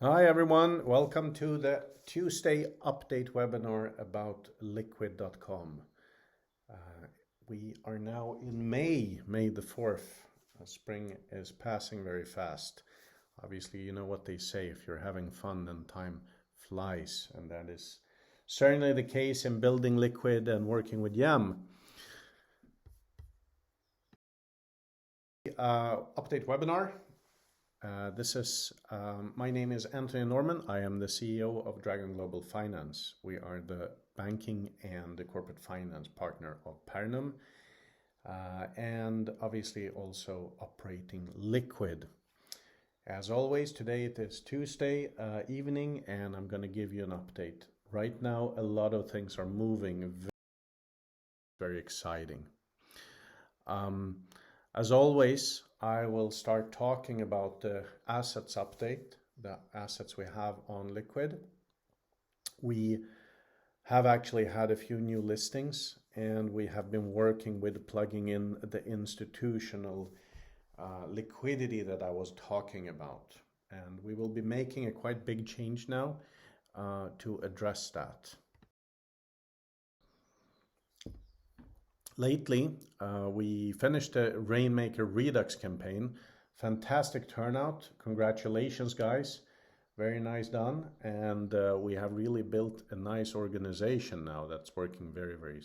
Hi everyone, welcome to the Tuesday update webinar about Likquid.com. We are now in May the 4th. Spring is passing very fast. Obviously, you know what they say, if you're having fun then time flies, and that is certainly the case in building Likquid and working with Yam. Update webinar. My name is Anthony Norman. I am the CEO of Dragon Global Finance. We are the banking and the corporate finance partner of Pernum, and obviously also operating Likquid. As always, today it is Tuesday evening, and I'm going to give you an update. Right now, a lot of things are moving, very exciting. As always, I will start talking about the assets update, the assets we have on Likquid. We have actually had a few new listings, and we have been working with plugging in the institutional liquidity that I was talking about. And we will be making a quite big change now to address that. Lately, we finished the Rainmaker Redux campaign. Fantastic turnout. Congratulations, guys. Very nice done. And we have really built a nice organization now that's working very, very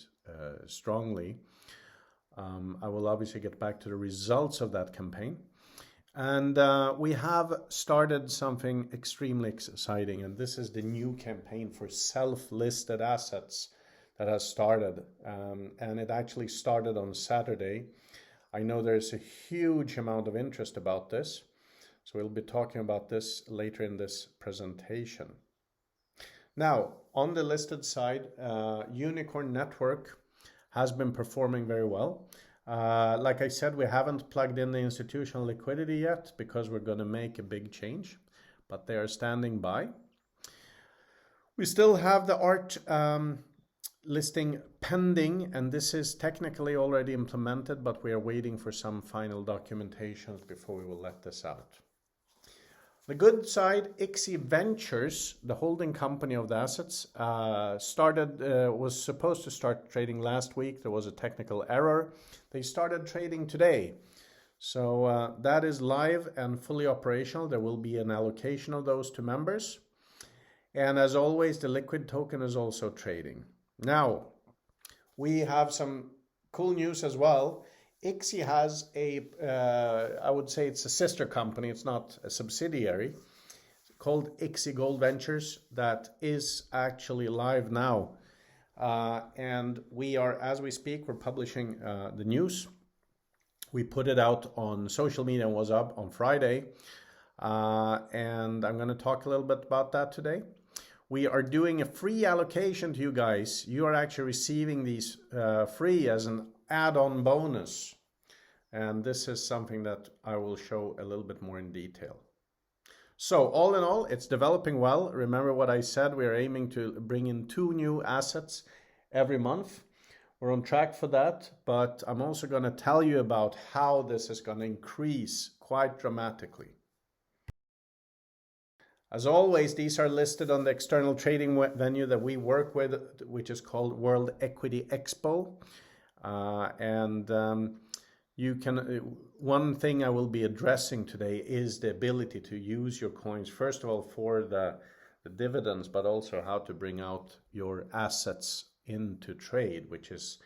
strongly. I will obviously get back to the results of that campaign. And we have started something extremely exciting. And this is the new campaign for self-listed assets that has started, and it actually started on Saturday. I know there's a huge amount of interest about this, so we'll be talking about this later in this presentation. Now, on the listed side, Unicorn Network has been performing very well. Like I said, we haven't plugged in the institutional liquidity yet because we're going to make a big change, but they are standing by. We still have the art listing pending, and this is technically already implemented, but we are waiting for some final documentations before we will let this out. The good side, Expo Ventures, the holding company of the assets, was supposed to start trading last week. There was a technical error. They started trading today. So that is live and fully operational. There will be an allocation of those to members. And as always, the Likquid token is also trading. Now, we have some cool news as well. Expo has I would say it's a sister company, it's not a subsidiary, called Expo Gold Ventures that is actually live now. And we are, as we speak, we're publishing the news. We put it out on social media and was up on Friday. And I'm going to talk a little bit about that today. We are doing a free allocation to you guys. You are actually receiving these free as an add-on bonus. And this is something that I will show a little bit more in detail. So all in all, it's developing well. Remember what I said, we are aiming to bring in 2 new assets every month. We're on track for that, but I'm also going to tell you about how this is going to increase quite dramatically. As always, these are listed on the external trading venue that we work with, which is called World Equity Expo. One thing I will be addressing today is the ability to use your coins, first of all, for the dividends, but also how to bring out your assets into trade, which is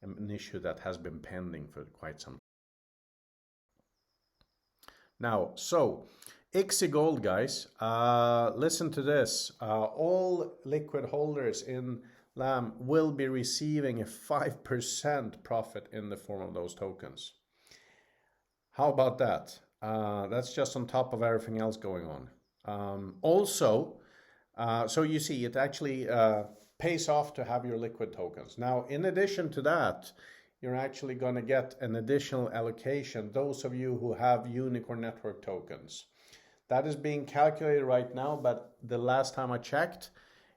an issue that has been pending for quite some time. Now, so Expo Gold, guys, listen to this. All Likquid holders in LAM will be receiving a 5% profit in the form of those tokens. How about that? That's just on top of everything else going on. So you see, it actually pays off to have your Likquid tokens. Now, in addition to that, you're actually going to get an additional allocation, those of you who have Unicorn Network tokens. That is being calculated right now, but the last time I checked,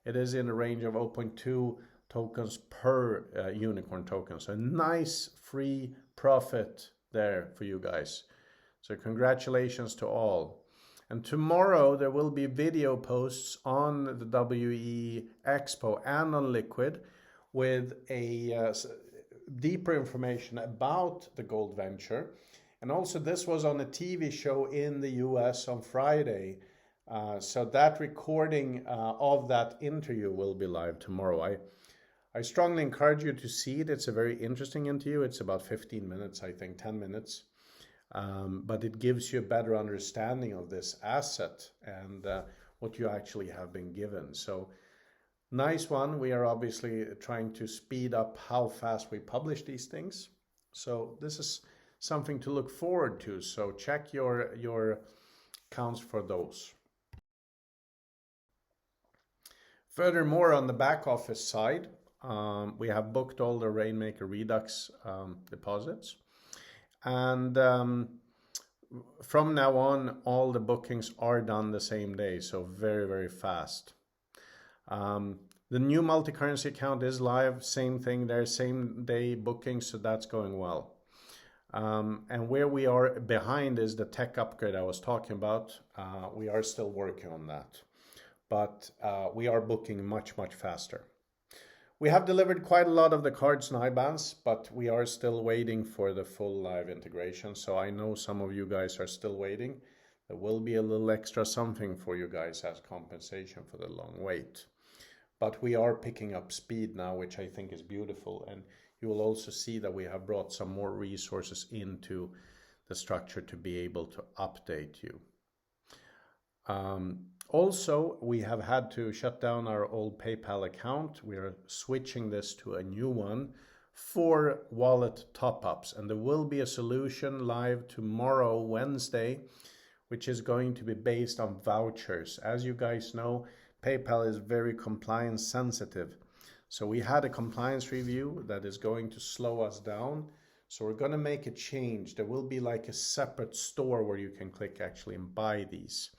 it is in the range of 0.2 tokens per Unicorn token. So a nice free profit there for you guys. So congratulations to all. And tomorrow there will be video posts on the WE Expo and on Likquid with a deeper information about the gold venture. And also this was on a TV show in the US on Friday. So that recording of that interview will be live tomorrow. I strongly encourage you to see it. It's a very interesting interview. It's about 15 minutes, I think, 10 minutes. But it gives you a better understanding of this asset and what you actually have been given. So nice one. We are obviously trying to speed up how fast we publish these things. So this is something to look forward to. So check your accounts for those. Furthermore, on the back office side, we have booked all the Rainmaker Redux deposits. And from now on, all the bookings are done the same day. So very, very fast. The new multi-currency account is live. Same thing there, same day bookings. So that's going well. And where we are behind is the tech upgrade I was talking about. We are still working on that. But we are booking much, much faster. We have delivered quite a lot of the cards and IBANs, but we are still waiting for the full live integration. So I know some of you guys are still waiting. There will be a little extra something for you guys as compensation for the long wait. But we are picking up speed now, which I think is beautiful. And you will also see that we have brought some more resources into the structure to be able to update you. Also, we have had to shut down our old PayPal account. We are switching this to a new one for wallet top-ups. And there will be a solution live tomorrow, Wednesday, which is going to be based on vouchers. As you guys know, PayPal is very compliance sensitive. So we had a compliance review that is going to slow us down. So we're going to make a change. There will be like a separate store where you can click actually and buy these.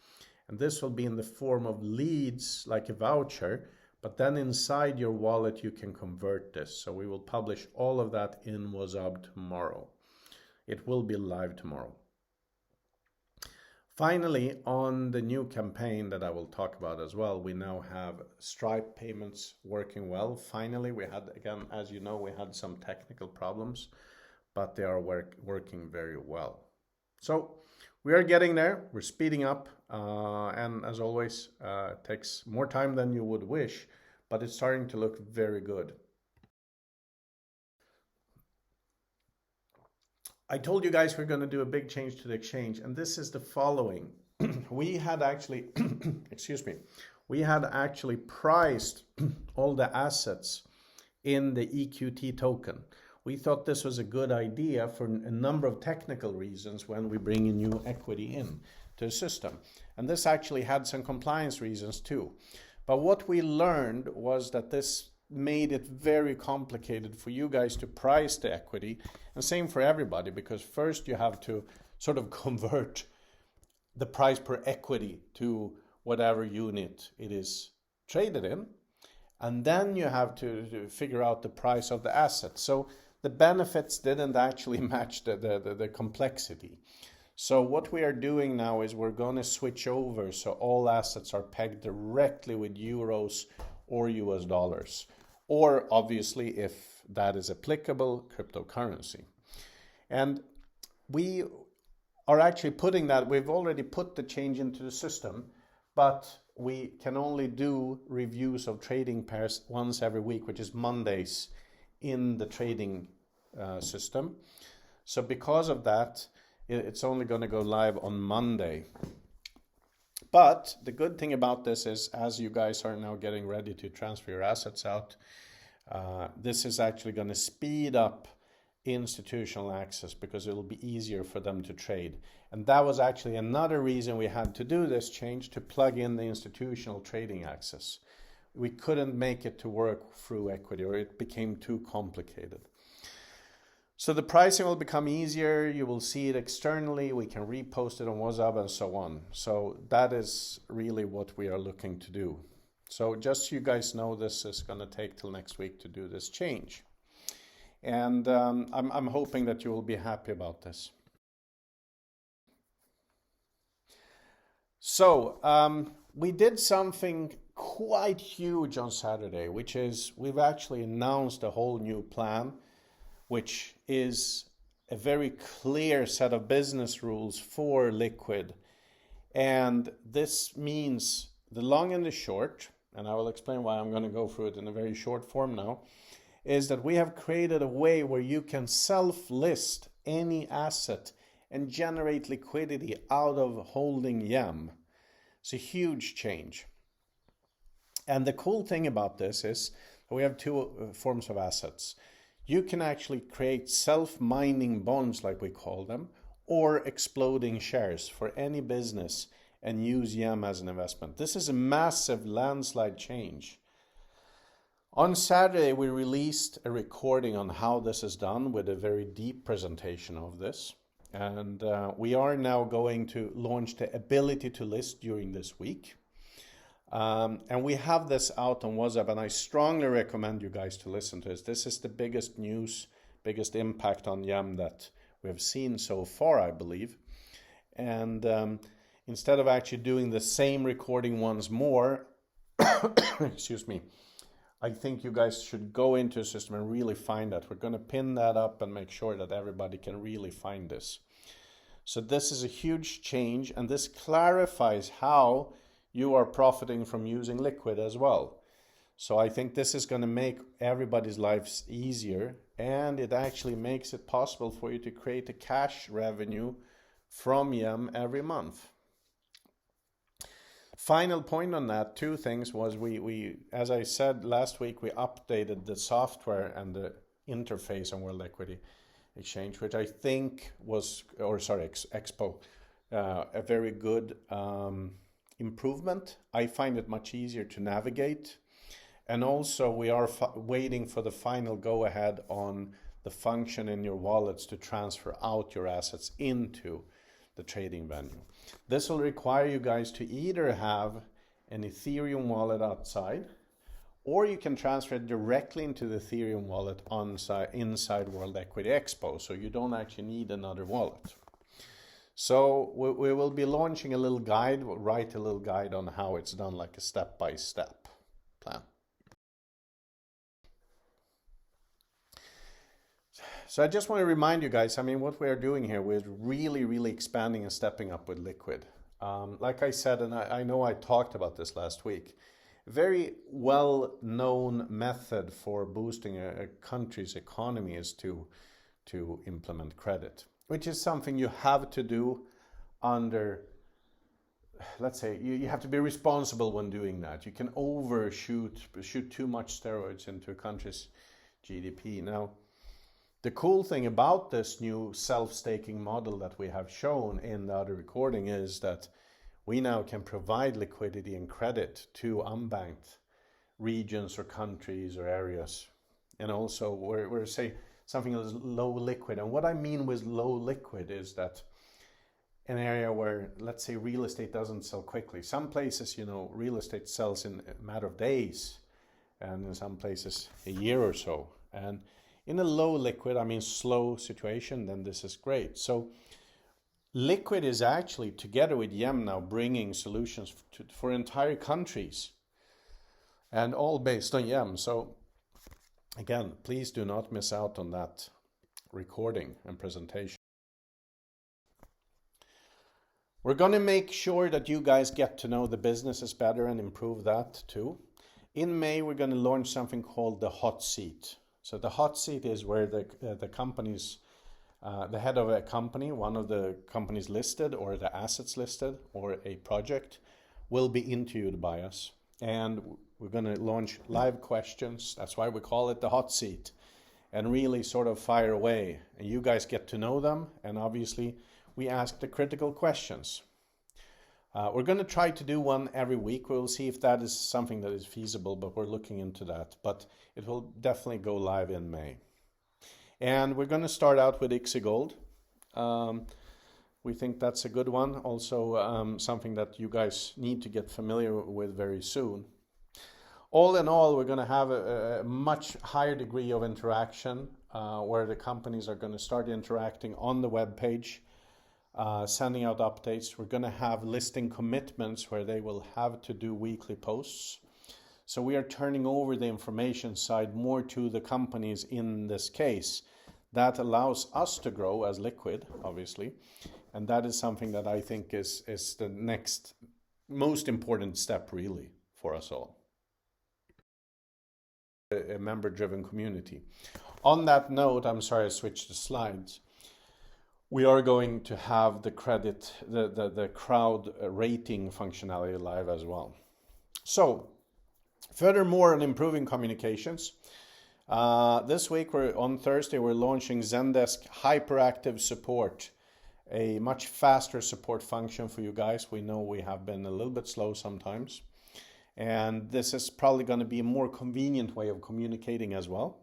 And this will be in the form of leads, like a voucher, but then inside your wallet you can convert this. So we will publish all of that in WhatsApp tomorrow. It will be live tomorrow. Finally, on the new campaign that I will talk about as well, we now have Stripe payments working well. Finally, we had, again, as you know, we had some technical problems, but they are working very well. So we are getting there. We're speeding up. And as always, it takes more time than you would wish, but it's starting to look very good. I told you guys we're going to do a big change to the exchange, and this is the following. We had actually, excuse me, we had actually priced all the assets in the EQT token. We thought this was a good idea for a number of technical reasons when we bring a new equity in to the system. And this actually had some compliance reasons too. But what we learned was that this made it very complicated for you guys to price the equity, and same for everybody, because first you have to sort of convert the price per equity to whatever unit it is traded in, and then you have to figure out the price of the asset. So the benefits didn't actually match the complexity. So what we are doing now is we're going to switch over so all assets are pegged directly with euros or US dollars, or obviously, if that is applicable, cryptocurrency. And we are actually putting that, we've already put the change into the system, but we can only do reviews of trading pairs once every week, which is Mondays in the trading system. So because of that, it's only going to go live on Monday. But the good thing about this is, as you guys are now getting ready to transfer your assets out, this is actually going to speed up institutional access because it will be easier for them to trade. And that was actually another reason we had to do this change, to plug in the institutional trading access. We couldn't make it to work through equity, or it became too complicated. So the pricing will become easier. You will see it externally. We can repost it on WhatsApp and so on. So that is really what we are looking to do. So just so you guys know, this is going to take till next week to do this change. And I'm hoping that you will be happy about this. So we did something quite huge on Saturday, which is we've actually announced a whole new plan, which is a very clear set of business rules for Likquid. And this means the long and the short, and I will explain why I'm going to go through it in a very short form now, is that we have created a way where you can self-list any asset and generate liquidity out of holding YAM. It's a huge change. And the cool thing about this is we have two forms of assets. You can actually create self-mining bonds, like we call them, or exploding shares for any business and use YAM as an investment. This is a massive landslide change. On Saturday, we released a recording on how this is done with a very deep presentation of this. And we are now going to launch the ability to list during this week. And we have this out on WhatsApp, and I strongly recommend you guys to listen to this. This is the biggest news, biggest impact on YAM that we have seen so far, I believe. And instead of actually doing the same recording once more, excuse me, I think you guys should go into the system and really find that. We're going to pin that up and make sure that everybody can really find this. So this is a huge change, and this clarifies how you are profiting from using Likquid as well. So I think this is going to make everybody's lives easier, and it actually makes it possible for you to create a cash revenue from YAM every month. Final point on that, two things was we as I said last week, we updated the software and the interface on World Equity Exchange, which I think was, Expo, a very good improvement. I find it much easier to navigate. And also we are waiting for the final go-ahead on the function in your wallets to transfer out your assets into the trading venue. This will require you guys to either have an Ethereum wallet outside, or you can transfer it directly into the Ethereum wallet inside World Equity Expo, so you don't actually need another wallet. So we will be launching a little guide, write a little guide on how it's done, like a step-by-step plan. So I just want to remind you guys, I mean, what we are doing here, we're really, really expanding and stepping up with Likquid. Like I said, and I know I talked about this last week, very well-known method for boosting a country's economy is to implement credit, which is something you have to do under, let's say, you have to be responsible when doing that. You can shoot too much steroids into a country's GDP. Now, the cool thing about this new self-staking model that we have shown in the other recording is that we now can provide liquidity and credit to unbanked regions or countries or areas. And also we're say something is low liquid. And what I mean with low liquid is that an area where, let's say, real estate doesn't sell quickly. Some places, real estate sells in a matter of days, and in some places a year or so. And in a low liquid, I mean slow situation, then this is great. So Likquid is actually, together with YAM now, bringing solutions for entire countries, and all based on YAM. So again, please do not miss out on that recording and presentation. We're going to make sure that you guys get to know the businesses better and improve that too. In May, we're going to launch something called the hot seat. So the hot seat is where the companies, the head of a company, one of the companies listed or the assets listed or a project will be interviewed by us. And we're going to launch live questions. That's why we call it the hot seat, and really sort of fire away. And you guys get to know them. And obviously we ask the critical questions. We're going to try to do one every week. We'll see if that is something that is feasible, but we're looking into that. But it will definitely go live in May. And we're going to start out with IXE Gold. We think that's a good one. Also something that you guys need to get familiar with very soon. All in all, we're going to have a much higher degree of interaction where the companies are going to start interacting on the web page. sending out updates. We're going to have listing commitments where they will have to do weekly posts. So we are turning over the information side more to the companies in this case. That allows us to grow as Likquid, obviously. And that is something that I think is the next most important step really for us all. A member-driven community. On that note, I'm sorry I switched the slides. We are going to have the crowd rating functionality live as well. So, furthermore on improving communications, this week on Thursday we're launching Zendesk Hyperactive Support, a much faster support function for you guys. We know we have been a little bit slow sometimes, and this is probably going to be a more convenient way of communicating as well.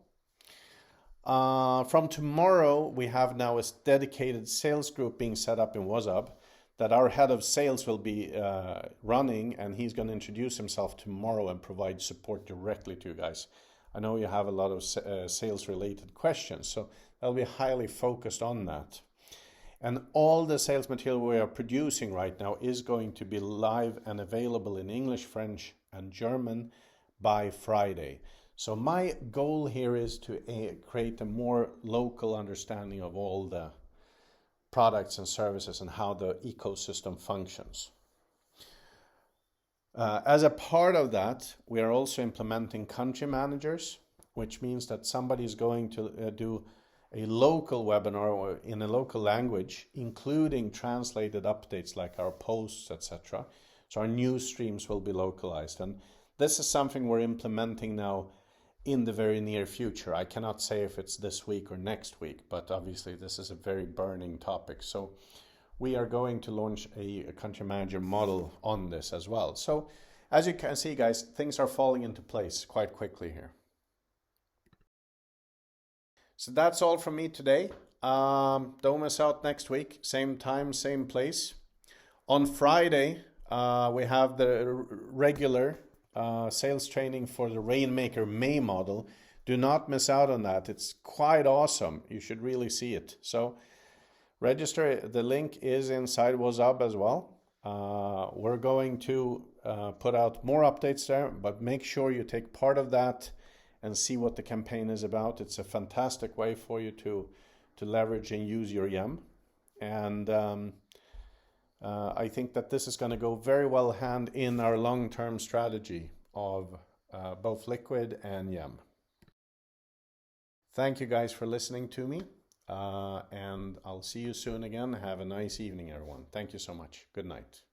From tomorrow, we have now a dedicated sales group being set up in WhatsApp that our head of sales will be running, and he's going to introduce himself tomorrow and provide support directly to you guys. I know you have a lot of sales related questions, so I'll be highly focused on that. And all the sales material we are producing right now is going to be live and available in English, French, and German by Friday. So my goal here is to create a more local understanding of all the products and services and how the ecosystem functions. As a part of that, we are also implementing country managers, which means that somebody is going to do a local webinar in a local language, including translated updates like our posts, etc. So our news streams will be localized. And this is something we're implementing now in the very near future. I cannot say if it's this week or next week, but obviously this is a very burning topic. So we are going to launch a country manager model on this as well. So as you can see, guys, things are falling into place quite quickly here. So that's all from me today. Don't miss out next week, same time, same place. On Friday, we have the regular sales training for the Rainmaker May model. Do not miss out on that. It's quite awesome. You should really see it. So register. The link is inside WhatsApp as well. We're going to put out more updates there, but make sure you take part of that and see what the campaign is about. It's a fantastic way for you to leverage and use your YEM. And I think that this is going to go very well hand in our long-term strategy of both Likquid and YEM. Thank you guys for listening to me, and I'll see you soon again. Have a nice evening, everyone. Thank you so much. Good night.